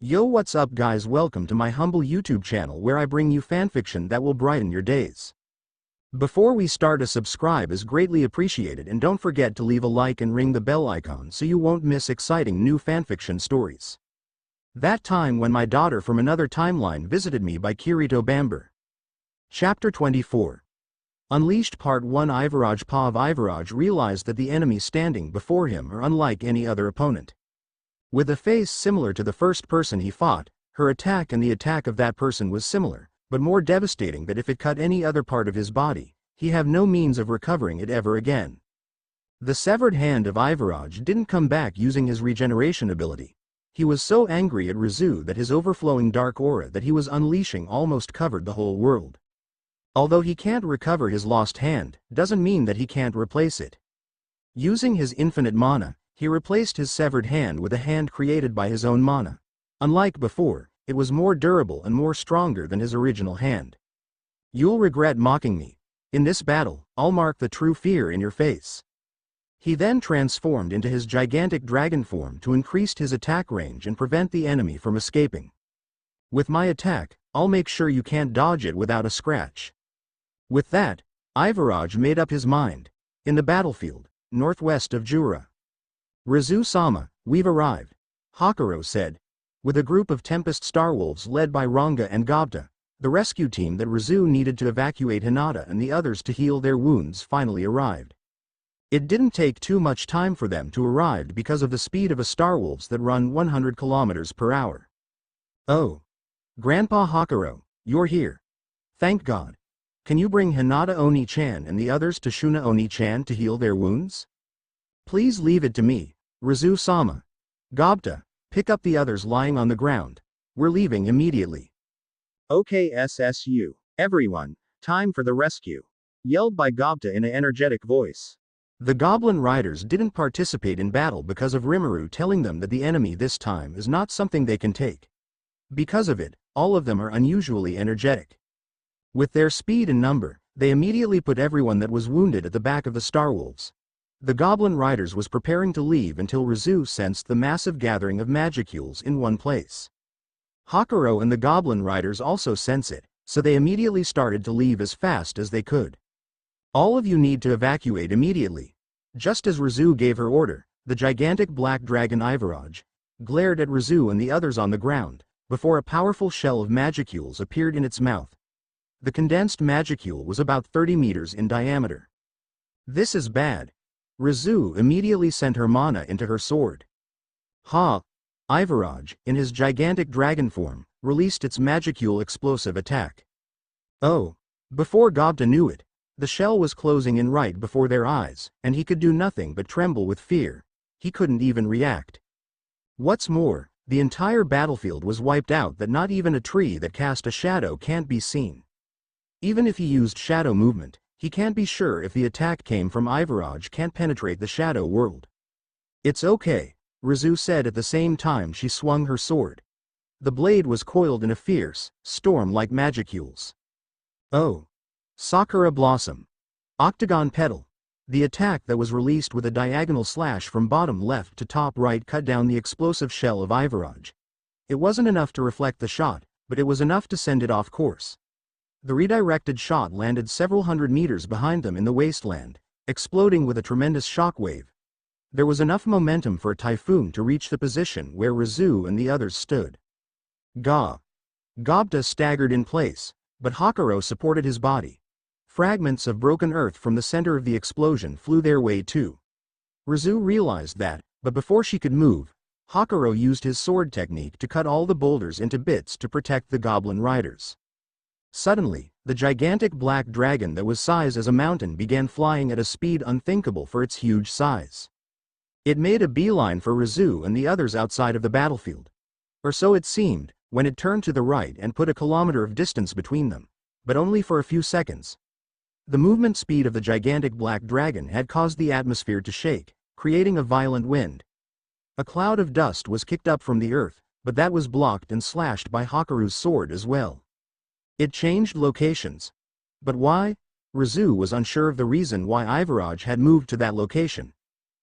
Yo, what's up guys, welcome to my humble YouTube channel where I bring you fanfiction that will brighten your days. Before we start, a subscribe is greatly appreciated, and don't forget to leave a like and ring the bell icon so you won't miss exciting new fanfiction stories. That time when my daughter from another timeline visited me by KiritoBambre. Chapter 24. Unleashed Part 1. Ivaraj realized that the enemies standing before him are unlike any other opponent. With a face similar to the first person he fought, her attack and the attack of that person was similar, but more devastating that if it cut any other part of his body, he have no means of recovering it ever again. The severed hand of Ivaraj didn't come back using his regeneration ability. He was so angry at Rizu that his overflowing dark aura that he was unleashing almost covered the whole world. Although he can't recover his lost hand, doesn't mean that he can't replace it. Using his infinite mana, he replaced his severed hand with a hand created by his own mana. Unlike before, it was more durable and more stronger than his original hand. You'll regret mocking me. In this battle, I'll mark the true fear in your face. He then transformed into his gigantic dragon form to increase his attack range and prevent the enemy from escaping. With my attack, I'll make sure you can't dodge it without a scratch. With that, Ivaraj made up his mind. In the battlefield, northwest of Jura. Rizu-sama, we've arrived, Hakuro said. With a group of Tempest Starwolves led by Ranga and Gobta, the rescue team that Rizu needed to evacuate Hinata and the others to heal their wounds finally arrived. It didn't take too much time for them to arrive because of the speed of a Starwolves that run 100 kilometers per hour. Oh. Grandpa Hakuro, you're here. Thank God. Can you bring Hinata Oni-chan and the others to Shuna Oni-chan to heal their wounds? Please leave it to me, Rizu-sama. Gobta, pick up the others lying on the ground. We're leaving immediately. Okay, SSU. Everyone, time for the rescue, yelled by Gobta in an energetic voice. The Goblin Riders didn't participate in battle because of Rimuru telling them that the enemy this time is not something they can take. Because of it, all of them are unusually energetic. With their speed and number, they immediately put everyone that was wounded at the back of the Starwolves. The Goblin Riders was preparing to leave until Rizu sensed the massive gathering of Magicules in one place. Hakuro and the Goblin Riders also sense it, so they immediately started to leave as fast as they could. All of you need to evacuate immediately. Just as Rizu gave her order, the gigantic black dragon Ivaraj glared at Rizu and the others on the ground, before a powerful shell of Magicules appeared in its mouth. The condensed Magicule was about 30 meters in diameter. This is bad. Rizu immediately sent her mana into her sword. Ivaraj, in his gigantic dragon form, released its Magicule explosive attack. Oh! Before Gobta knew it, the shell was closing in right before their eyes, and he could do nothing but tremble with fear. He couldn't even react. What's more, the entire battlefield was wiped out that not even a tree that cast a shadow can't be seen. Even if he used shadow movement, he can't be sure if the attack came from Ivaraj can't penetrate the shadow world. It's okay, Rizu said at the same time she swung her sword. The blade was coiled in a fierce, storm-like Magicules. Oh! Sakura Blossom. Octagon Petal. The attack that was released with a diagonal slash from bottom left to top right cut down the explosive shell of Ivaraj. It wasn't enough to reflect the shot, but it was enough to send it off course. The redirected shot landed several hundred meters behind them in the wasteland, exploding with a tremendous shockwave. There was enough momentum for a typhoon to reach the position where Rizu and the others stood. Gobta staggered in place, but Hakuro supported his body. Fragments of broken earth from the center of the explosion flew their way too. Rizu realized that, but before she could move, Hakuro used his sword technique to cut all the boulders into bits to protect the Goblin Riders. Suddenly, the gigantic black dragon that was size as a mountain began flying at a speed unthinkable for its huge size. It made a beeline for Rizu and the others outside of the battlefield. Or so it seemed, when it turned to the right and put a kilometer of distance between them, but only for a few seconds. The movement speed of the gigantic black dragon had caused the atmosphere to shake, creating a violent wind. A cloud of dust was kicked up from the earth, but that was blocked and slashed by Hakuru's sword as well. It changed locations. But why? Rizu was unsure of the reason why Ivaraj had moved to that location.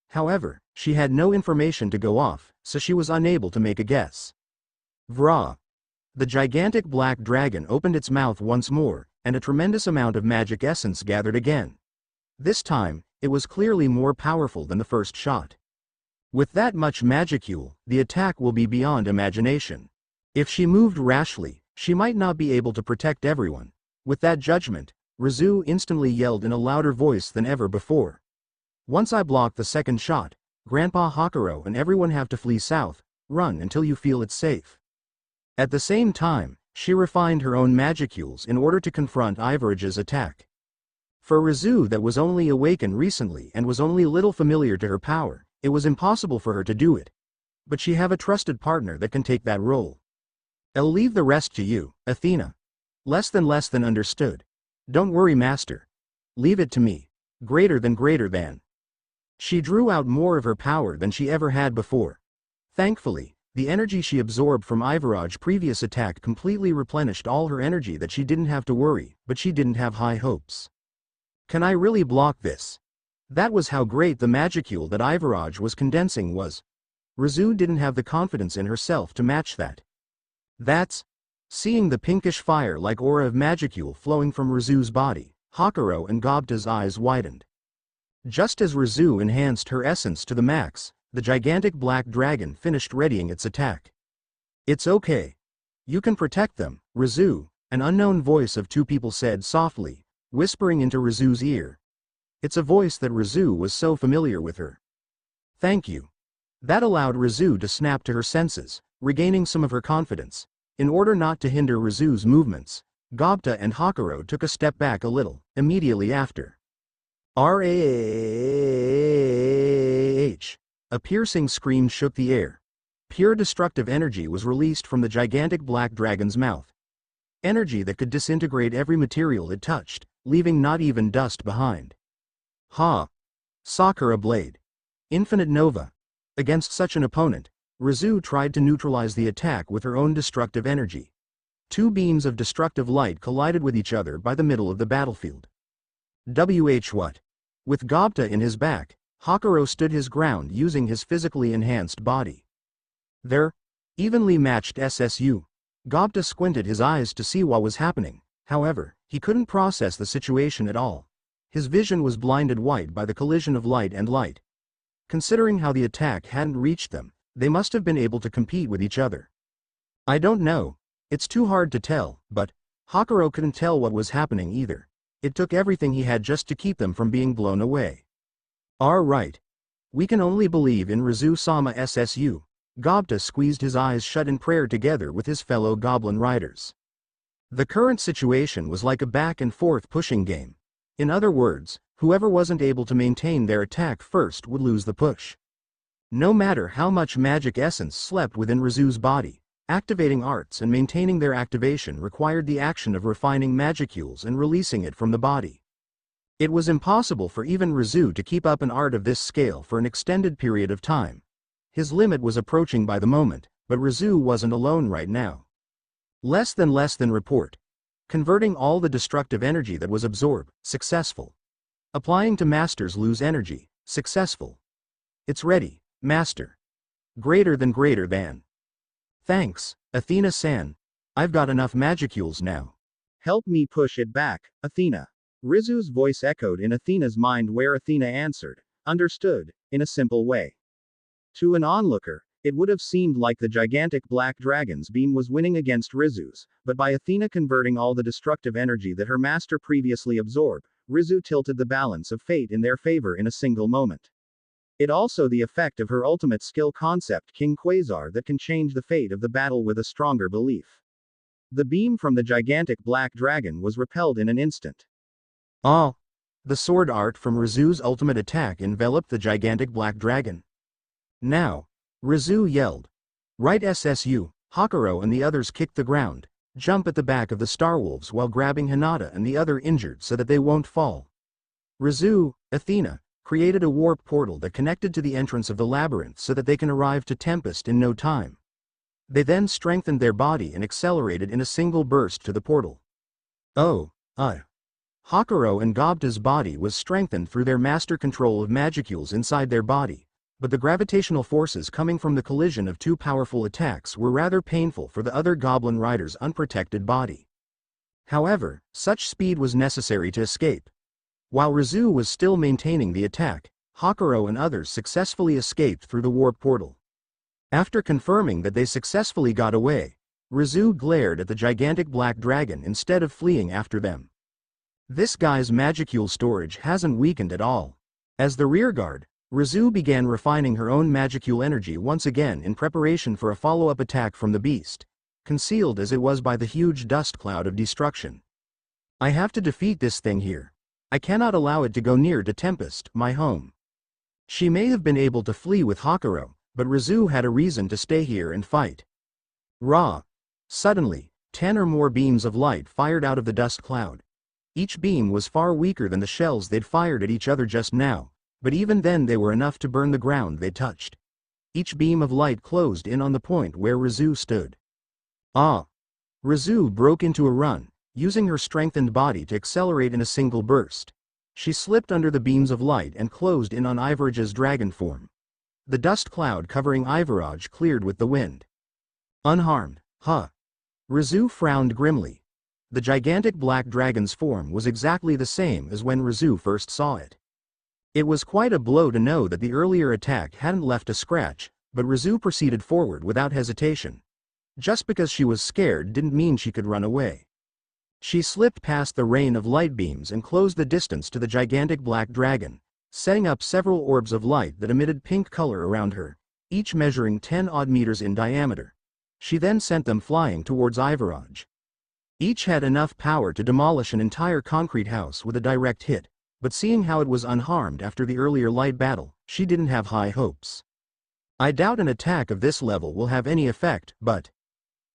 However, she had no information to go off, so she was unable to make a guess. Vrah! The gigantic black dragon opened its mouth once more, and a tremendous amount of magic essence gathered again. This time, it was clearly more powerful than the first shot. With that much magicule, the attack will be beyond imagination. If she moved rashly, she might not be able to protect everyone. With that judgment, Rizu instantly yelled in a louder voice than ever before. Once I block the second shot, Grandpa Hakuro and everyone have to flee south. Run until you feel it's safe. At the same time, she refined her own magicules in order to confront Iverage's attack. For Rizu, that was only awakened recently and was only little familiar to her power, it was impossible for her to do it. But she have a trusted partner that can take that role. I'll leave the rest to you, Athena. Less than understood. Don't worry, master. Leave it to me. Greater than. She drew out more of her power than she ever had before. Thankfully, the energy she absorbed from Iverage's previous attack completely replenished all her energy that she didn't have to worry, but she didn't have high hopes. Can I really block this? That was how great the magicule that Iverage was condensing was. Rizu didn't have the confidence in herself to match that. Seeing the pinkish fire-like aura of magicule flowing from Rizu's body, Hakuro and Gobta's eyes widened. Just as Rizu enhanced her essence to the max, the gigantic black dragon finished readying its attack. It's okay. You can protect them, Rizu, an unknown voice of two people said softly, whispering into Rizu's ear. It's a voice that Rizu was so familiar with her. Thank you. That allowed Rizu to snap to her senses, regaining some of her confidence. In order not to hinder Rizu's movements, Gobta and Hakuro took a step back a little, immediately after. Rah! A piercing scream shook the air. Pure destructive energy was released from the gigantic black dragon's mouth. Energy that could disintegrate every material it touched, leaving not even dust behind. Ha! Sakura Blade. Infinite Nova. Against such an opponent, Rizu tried to neutralize the attack with her own destructive energy. Two beams of destructive light collided with each other by the middle of the battlefield. What? With Gobta in his back, Hakuro stood his ground using his physically enhanced body. Their evenly matched SSU. Gobta squinted his eyes to see what was happening, however, he couldn't process the situation at all. His vision was blinded white by the collision of light and light. Considering how the attack hadn't reached them, they must have been able to compete with each other. I don't know. It's too hard to tell, but Hakuro couldn't tell what was happening either. It took everything he had just to keep them from being blown away. Right. We can only believe in Rizu-sama SSU. Gobta squeezed his eyes shut in prayer together with his fellow goblin riders. The current situation was like a back and forth pushing game. In other words, whoever wasn't able to maintain their attack first would lose the push. No matter how much magic essence slept within Rizu's body, activating arts and maintaining their activation required the action of refining magicules and releasing it from the body. It was impossible for even Rizu to keep up an art of this scale for an extended period of time. His limit was approaching by the moment, but Rizu wasn't alone right now. Less than report. Converting all the destructive energy that was absorbed, successful. Applying to masters lose energy, successful. It's ready, master. Greater than. Thanks, Athena-san. I've got enough magicules now. Help me push it back, Athena. Rizu's voice echoed in Athena's mind where Athena answered, understood, in a simple way. To an onlooker, it would have seemed like the gigantic black dragon's beam was winning against Rizu's, but by Athena converting all the destructive energy that her master previously absorbed, Rizu tilted the balance of fate in their favor in a single moment. It also the effect of her ultimate skill concept King Quasar that can change the fate of the battle with a stronger belief. The beam from the gigantic black dragon was repelled in an instant. The sword art from Rizu's ultimate attack enveloped the gigantic black dragon. Now, Rizu yelled. Right SSU, Hakuro and the others kicked the ground, jump at the back of the Starwolves while grabbing Hinata and the other injured so that they won't fall. Rizu, Athena, created a warp portal that connected to the entrance of the labyrinth so that they can arrive to Tempest in no time. They then strengthened their body and accelerated in a single burst to the portal. Hakuro and Gobta's body was strengthened through their master control of magicules inside their body, but the gravitational forces coming from the collision of two powerful attacks were rather painful for the other goblin rider's unprotected body. However, such speed was necessary to escape. While Rizu was still maintaining the attack, Hakuro and others successfully escaped through the warp portal. After confirming that they successfully got away, Rizu glared at the gigantic black dragon instead of fleeing after them. This guy's magicule storage hasn't weakened at all. As the rearguard, Rizu began refining her own magicule energy once again in preparation for a follow-up attack from the beast, concealed as it was by the huge dust cloud of destruction. I have to defeat this thing here. I cannot allow it to go near to Tempest, my home. She may have been able to flee with Hakuro, but Rizu had a reason to stay here and fight. Rah! Suddenly, 10 or more beams of light fired out of the dust cloud. Each beam was far weaker than the shells they'd fired at each other just now, but even then they were enough to burn the ground they touched. Each beam of light closed in on the point where Rizu stood. Ah! Rizu broke into a run, using her strengthened body to accelerate in a single burst. She slipped under the beams of light and closed in on Ivorage's dragon form. The dust cloud covering Ivorage cleared with the wind. Unharmed, huh? Rizu frowned grimly. The gigantic black dragon's form was exactly the same as when Rizu first saw it. It was quite a blow to know that the earlier attack hadn't left a scratch, but Rizu proceeded forward without hesitation. Just because she was scared didn't mean she could run away. She slipped past the rain of light beams and closed the distance to the gigantic black dragon, setting up several orbs of light that emitted pink color around her, each measuring 10 odd meters in diameter. She then sent them flying towards Ivorage. Each had enough power to demolish an entire concrete house with a direct hit, but seeing how it was unharmed after the earlier light battle, she didn't have high hopes. I doubt an attack of this level will have any effect, but...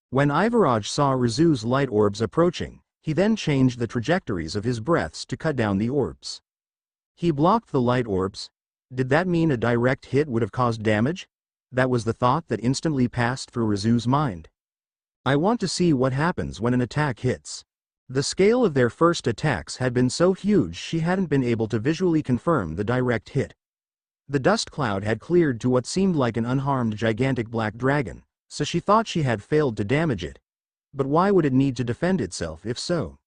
When Ivorage saw Rizu's light orbs approaching, he then changed the trajectories of his breaths to cut down the orbs. He blocked the light orbs. Did that mean a direct hit would have caused damage? That was the thought that instantly passed through Rizu's mind. I want to see what happens when an attack hits. The scale of their first attacks had been so huge she hadn't been able to visually confirm the direct hit. The dust cloud had cleared to what seemed like an unharmed gigantic black dragon, so she thought she had failed to damage it. But why would it need to defend itself if so?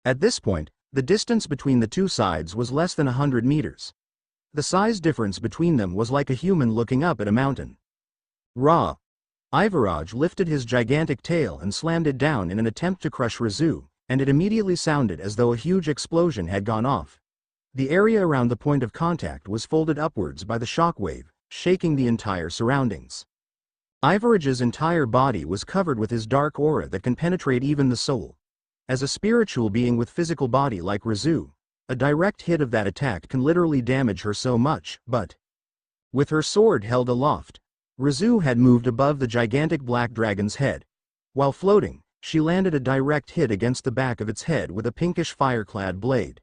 At this point, the distance between the two sides was less than 100 meters. The size difference between them was like a human looking up at a mountain. Rah! Ivorage lifted his gigantic tail and slammed it down in an attempt to crush Rizu, and it immediately sounded as though a huge explosion had gone off. The area around the point of contact was folded upwards by the shockwave, shaking the entire surroundings. Ivorage's entire body was covered with his dark aura that can penetrate even the soul. As a spiritual being with physical body like Rizu, a direct hit of that attack can literally damage her so much, but... With her sword held aloft, Rizu had moved above the gigantic black dragon's head. While floating, she landed a direct hit against the back of its head with a pinkish fire-clad blade.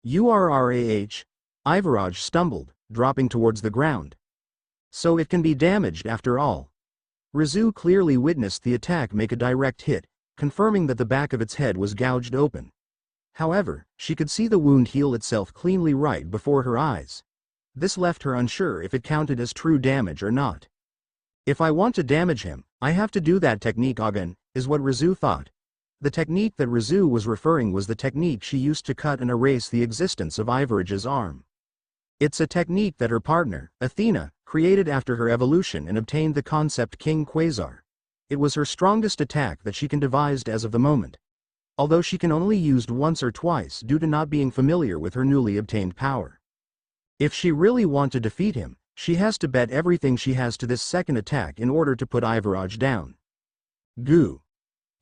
Urrah! Ivorage stumbled, dropping towards the ground. So it can be damaged after all. Rizu clearly witnessed the attack make a direct hit, confirming that the back of its head was gouged open. However, she could see the wound heal itself cleanly right before her eyes. This left her unsure if it counted as true damage or not. If I want to damage him, I have to do that technique again, is what Rizu thought. The technique that Rizu was referring was the technique she used to cut and erase the existence of Ivorage's arm. It's a technique that her partner, Athena, created after her evolution and obtained the concept King Quasar. It was her strongest attack that she can devise as of the moment, although she can only use once or twice due to not being familiar with her newly obtained power. If she really wants to defeat him, she has to bet everything she has to this second attack in order to put Ivorage down. Goo!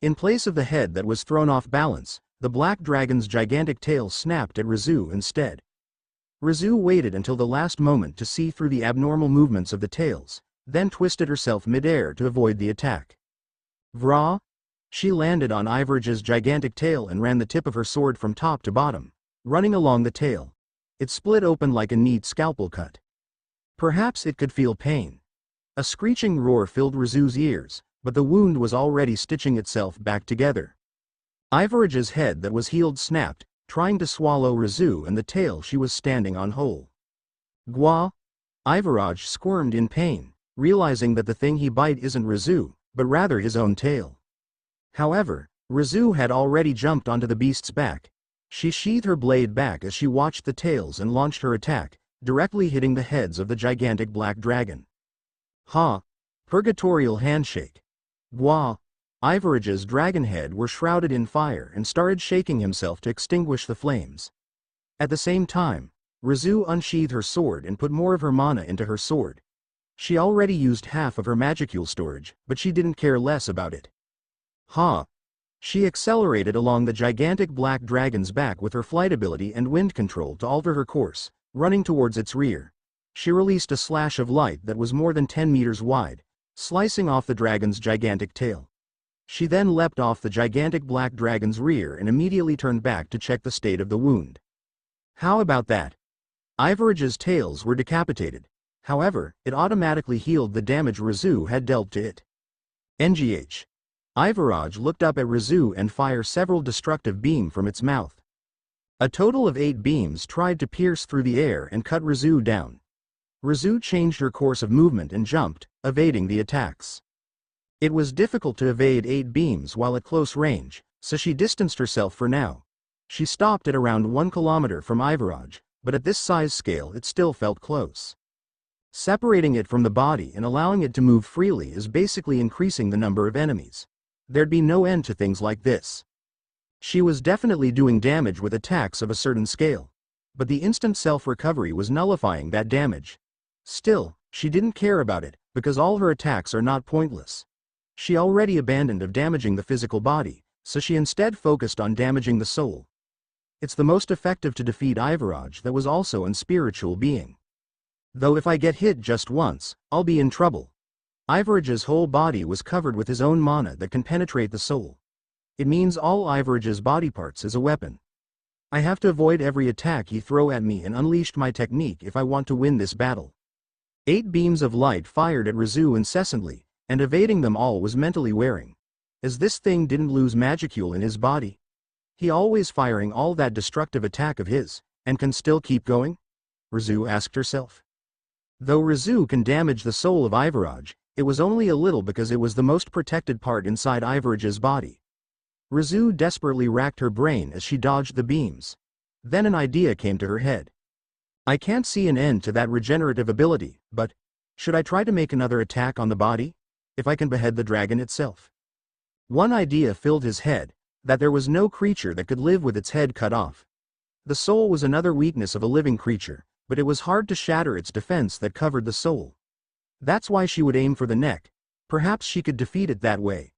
In place of the head that was thrown off balance, the black dragon's gigantic tail snapped at Rizu instead. Rizu waited until the last moment to see through the abnormal movements of the tails, then twisted herself mid-air to avoid the attack. Vrah! She landed on Ivorage's gigantic tail and ran the tip of her sword from top to bottom, running along the tail. It split open like a neat scalpel cut. Perhaps it could feel pain. A screeching roar filled Rizu's ears, but the wound was already stitching itself back together. Ivorage's head that was healed snapped, trying to swallow Rizu and the tail she was standing on whole. Gwa! Ivaraj squirmed in pain, realizing that the thing he bite isn't Rizu, but rather his own tail. However, Rizu had already jumped onto the beast's back. She sheathed her blade back as she watched the tails and launched her attack, directly hitting the heads of the gigantic black dragon. Ha! Purgatorial handshake. Gwa! Ivaraj's dragon head were shrouded in fire and started shaking himself to extinguish the flames. At the same time, Rizu unsheathed her sword and put more of her mana into her sword. She already used half of her magicule storage, but she didn't care less about it. Ha! She accelerated along the gigantic black dragon's back with her flight ability and wind control to alter her course, running towards its rear. She released a slash of light that was more than 10 meters wide, slicing off the dragon's gigantic tail. She then leapt off the gigantic black dragon's rear and immediately turned back to check the state of the wound. How about that? Ivaraj's tails were decapitated. However, it automatically healed the damage Rizu had dealt to it. NGH. Ivaraj looked up at Rizu and fired several destructive beams from its mouth. A total of 8 beams tried to pierce through the air and cut Rizu down. Rizu changed her course of movement and jumped, evading the attacks. It was difficult to evade 8 beams while at close range, so she distanced herself for now. She stopped at around 1 kilometer from Ivaraj, but at this size scale it still felt close. Separating it from the body and allowing it to move freely is basically increasing the number of enemies. There'd be no end to things like this. She was definitely doing damage with attacks of a certain scale, but the instant self-recovery was nullifying that damage. Still, she didn't care about it, because all her attacks are not pointless. She already abandoned of damaging the physical body, so she instead focused on damaging the soul. It's the most effective to defeat Ivaraj that was also an spiritual being. Though if I get hit just once, I'll be in trouble. Ivaraj's whole body was covered with his own mana that can penetrate the soul. It means all Ivaraj's body parts is a weapon. I have to avoid every attack he throw at me and unleashed my technique if I want to win this battle. 8 beams of light fired at Rizu incessantly, and evading them all was mentally wearing. As this thing didn't lose magicule in his body. He always firing all that destructive attack of his, and can still keep going? Rizu asked herself. Though Rizu can damage the soul of Ivaraj, it was only a little because it was the most protected part inside Ivaraj's body. Rizu desperately racked her brain as she dodged the beams. Then an idea came to her head. I can't see an end to that regenerative ability, but should I try to make another attack on the body? If I can behead the dragon itself. One idea filled his head, that there was no creature that could live with its head cut off. The soul was another weakness of a living creature, but it was hard to shatter its defense that covered the soul. That's why she would aim for the neck. Perhaps she could defeat it that way.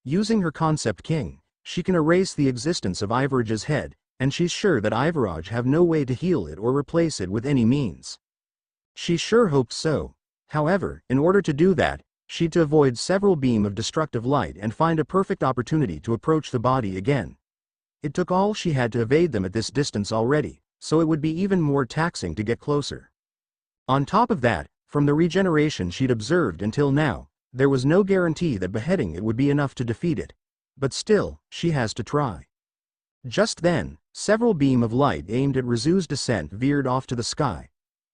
Using her concept king, she can erase the existence of Ivaraj's head, and she's sure that Ivaraj have no way to heal it or replace it with any means. She sure hoped so. However, in order to do that, she'd to avoid several beams of destructive light and find a perfect opportunity to approach the body again. It took all she had to evade them at this distance already, so it would be even more taxing to get closer. On top of that, from the regeneration she'd observed until now, there was no guarantee that beheading it would be enough to defeat it. But still, she has to try. Just then, several beams of light aimed at Rizu's descent veered off to the sky.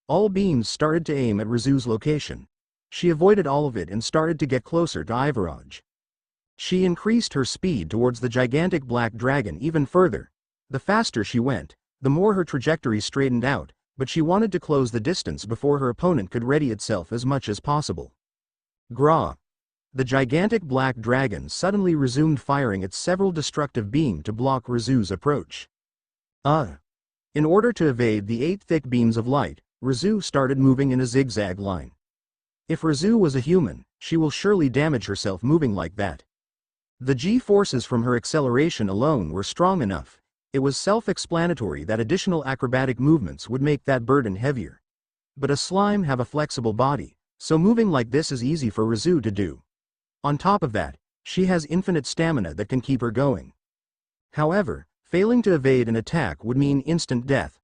All beams started to aim at Rizu's location. She avoided all of it and started to get closer to Ivaraj. She increased her speed towards the gigantic black dragon even further. The faster she went, the more her trajectory straightened out, but she wanted to close the distance before her opponent could ready itself as much as possible. Gra! The gigantic black dragon suddenly resumed firing its several destructive beams to block Rizu's approach. In order to evade the 8 thick beams of light, Rizu started moving in a zigzag line. If Rizu was a human, she will surely damage herself moving like that. The G-forces from her acceleration alone were strong enough. It was self-explanatory that additional acrobatic movements would make that burden heavier. But a slime have a flexible body, so moving like this is easy for Rizu to do. On top of that, she has infinite stamina that can keep her going. However, failing to evade an attack would mean instant death.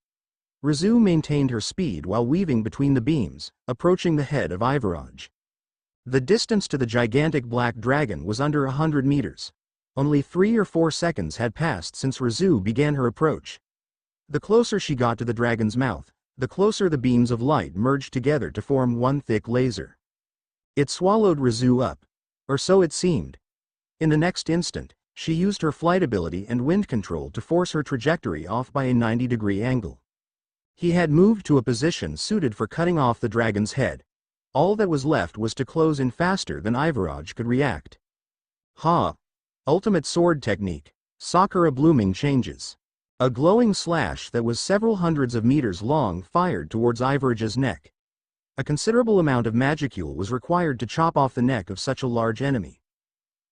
Rizu maintained her speed while weaving between the beams, approaching the head of Ivaraj. The distance to the gigantic black dragon was under 100 meters. Only 3 or 4 seconds had passed since Rizu began her approach. The closer she got to the dragon's mouth, The closer the beams of light merged together to form one thick laser. It swallowed Rizu up. Or so it seemed. In the next instant, she used her flight ability and wind control to force her trajectory off by a 90-degree angle. He had moved to a position suited for cutting off the dragon's head. All that was left was to close in faster than Ivaraj could react. Ha! Ultimate sword technique. Sakura blooming changes. A glowing slash that was several hundreds of meters long fired towards Ivaraj's neck. A considerable amount of magicule was required to chop off the neck of such a large enemy.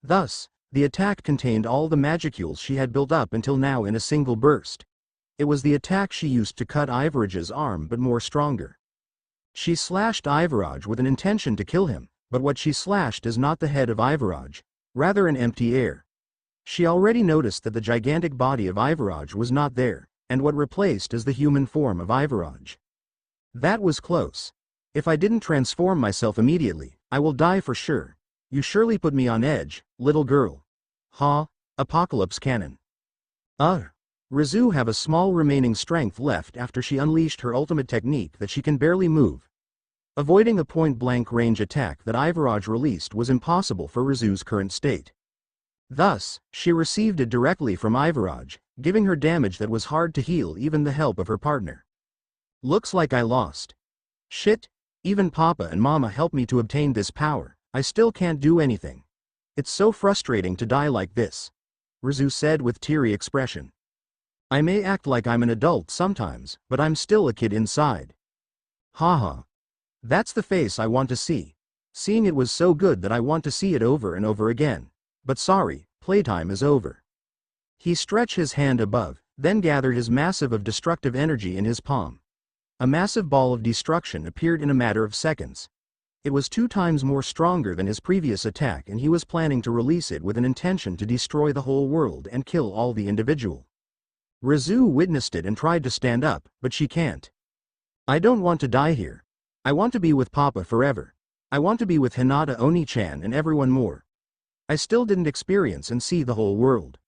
Thus, the attack contained all the magicules she had built up until now in a single burst. It was the attack she used to cut Ivaraj's arm but more stronger. She slashed Ivaraj with an intention to kill him, but what she slashed is not the head of Ivaraj, rather an empty air. She already noticed that the gigantic body of Ivaraj was not there, and what replaced is the human form of Ivaraj. That was close. If I didn't transform myself immediately, I will die for sure. You surely put me on edge, little girl. Ha! Apocalypse Cannon. Rizu have a small remaining strength left after she unleashed her ultimate technique that she can barely move. Avoiding a point-blank range attack that Ivaraj released was impossible for Rizu's current state. Thus, she received it directly from Ivaraj, giving her damage that was hard to heal even the help of her partner. Looks like I lost. Shit, even Papa and Mama helped me to obtain this power, I still can't do anything. It's so frustrating to die like this. Rizu said with teary expression. I may act like I'm an adult sometimes, but I'm still a kid inside. Haha. That's the face I want to see. Seeing it was so good that I want to see it over and over again. But sorry, playtime is over. He stretched his hand above, then gathered his massive of destructive energy in his palm. A massive ball of destruction appeared in a matter of seconds. It was 2 times more stronger than his previous attack, and he was planning to release it with an intention to destroy the whole world and kill all the individual. Rizu witnessed it and tried to stand up, but she can't. I don't want to die here. I want to be with Papa forever. I want to be with Hinata Oni-chan and everyone more. I still didn't experience and see the whole world.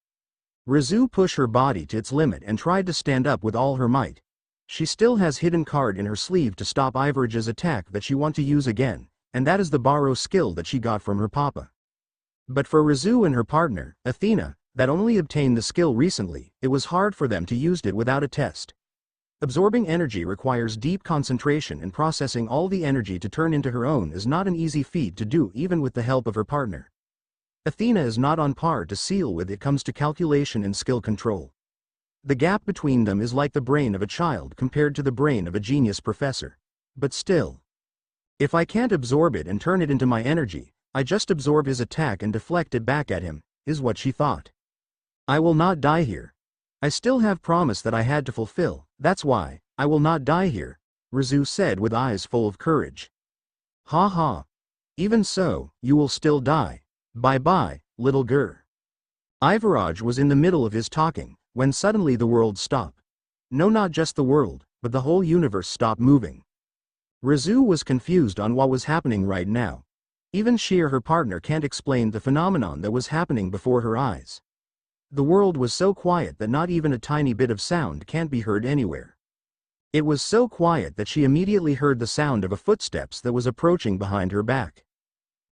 Rizu pushed her body to its limit and tried to stand up with all her might. She still has hidden card in her sleeve to stop Ivaraj's attack that she want to use again, and that is the borrow skill that she got from her papa. But for Rizu and her partner, Athena, that only obtained the skill recently, it was hard for them to use it without a test. Absorbing energy requires deep concentration, and processing all the energy to turn into her own is not an easy feat to do even with the help of her partner. Athena is not on par to Seal when it comes to calculation and skill control. The gap between them is like the brain of a child compared to the brain of a genius professor. But still. If I can't absorb it and turn it into my energy, I just absorb his attack and deflect it back at him, is what she thought. I will not die here. I still have promise that I had to fulfill, that's why, I will not die here, Rizu said with eyes full of courage. Ha ha. Even so, you will still die. Bye-bye, little girl. Ivaraj was in the middle of his talking, when suddenly the world stopped. No, not just the world, but the whole universe stopped moving. Rizu was confused on what was happening right now. Even she or her partner can't explain the phenomenon that was happening before her eyes. The world was so quiet that not even a tiny bit of sound can't be heard anywhere. It was so quiet that she immediately heard the sound of a footsteps that was approaching behind her back.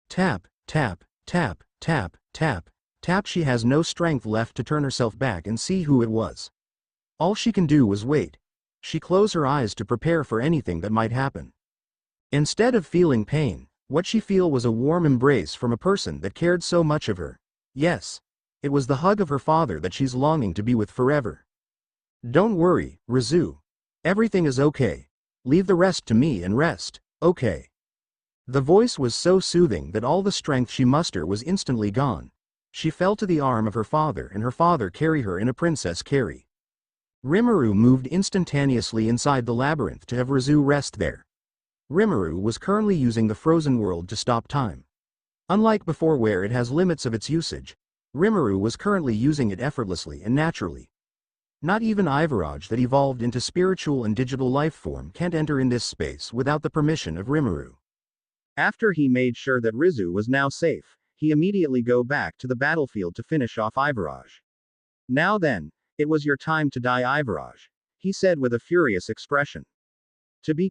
Tap, tap, tap, tap, tap, tap. She has no strength left to turn herself back and see who it was. All she can do was wait. She closed her eyes to prepare for anything that might happen. Instead of feeling pain, what she felt was a warm embrace from a person that cared so much of her. Yes. It was the hug of her father that she's longing to be with forever. Don't worry, Rizu. Everything is okay. Leave the rest to me and rest, okay? The voice was so soothing that all the strength she mustered was instantly gone. She fell to the arm of her father, and her father carried her in a princess carry. Rimuru moved instantaneously inside the labyrinth to have Rizu rest there. Rimuru was currently using the frozen world to stop time. Unlike before where it has limits of its usage, Rimuru was currently using it effortlessly and naturally. Not even Ivaraj that evolved into spiritual and digital life form can't enter in this space without the permission of Rimuru. After he made sure that Rizu was now safe, he immediately go back to the battlefield to finish off Ivaraj. Now then, it was your time to die, Ivaraj, he said with a furious expression. To be